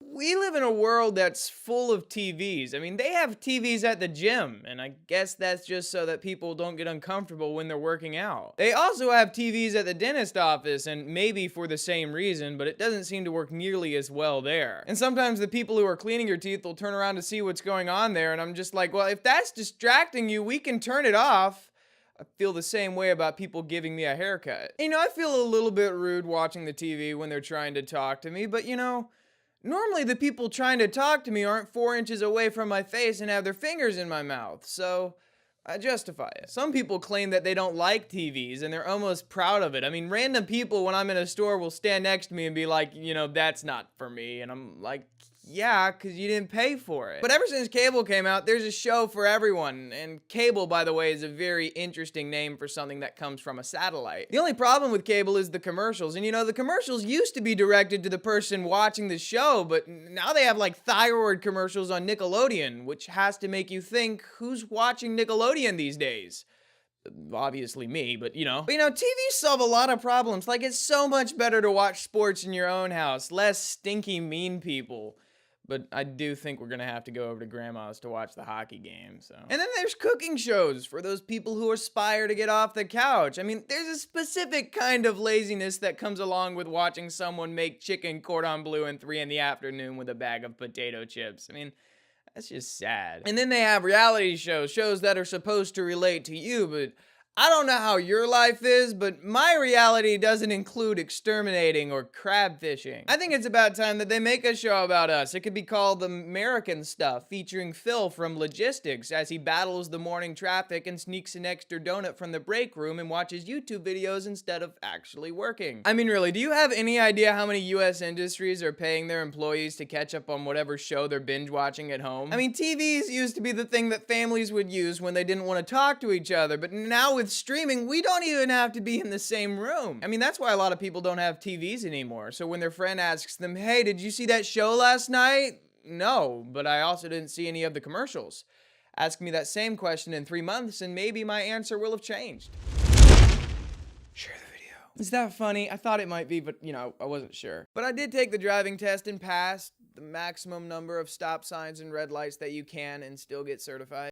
We live in a world that's full of TVs. I mean, they have TVs at the gym, and I guess that's just so that people don't get uncomfortable when they're working out. They also have TVs at the dentist office, and maybe for the same reason, but it doesn't seem to work nearly as well there. And sometimes the people who are cleaning your teeth will turn around to see what's going on there, and I'm just like, well, if that's distracting you, we can turn it off. I feel the same way about people giving me a haircut. I feel a little bit rude watching the TV when they're trying to talk to me, but normally the people trying to talk to me aren't 4 inches away from my face and have their fingers in my mouth, so I justify it. Some people claim that they don't like TVs and they're almost proud of it. I mean, random people when I'm in a store will stand next to me and be like, that's not for me. And I'm like, yeah, because you didn't pay for it. But ever since cable came out, there's a show for everyone. And cable, by the way, is a very interesting name for something that comes from a satellite. The only problem with cable is the commercials. And the commercials used to be directed to the person watching the show, but now they have like thyroid commercials on Nickelodeon, which has to make you think, who's watching Nickelodeon these days? Obviously me, but TVs solve a lot of problems. Like, it's so much better to watch sports in your own house, less stinky mean people. But I do think we're gonna have to go over to grandma's to watch the hockey game, so. And then there's cooking shows for those people who aspire to get off the couch. I mean, there's a specific kind of laziness that comes along with watching someone make chicken cordon bleu in 3 in the afternoon with a bag of potato chips. I mean, that's just sad. And then they have reality shows that are supposed to relate to you, but I don't know how your life is, but my reality doesn't include exterminating or crab fishing. I think it's about time that they make a show about us. It could be called American Stuff, featuring Phil from Logistics as he battles the morning traffic and sneaks an extra donut from the break room and watches YouTube videos instead of actually working. I mean, really, do you have any idea how many US industries are paying their employees to catch up on whatever show they're binge watching at home? I mean, TVs used to be the thing that families would use when they didn't want to talk to each other, but now with streaming, we don't even have to be in the same room. I mean, that's why a lot of people don't have TVs anymore. So when their friend asks them, hey, did you see that show last night? No, but I also didn't see any of the commercials. Ask me that same question in 3 months and maybe my answer will have changed. Share the video. Is that funny? I thought it might be, but I wasn't sure. But I did take the driving test and passed the maximum number of stop signs and red lights that you can and still get certified.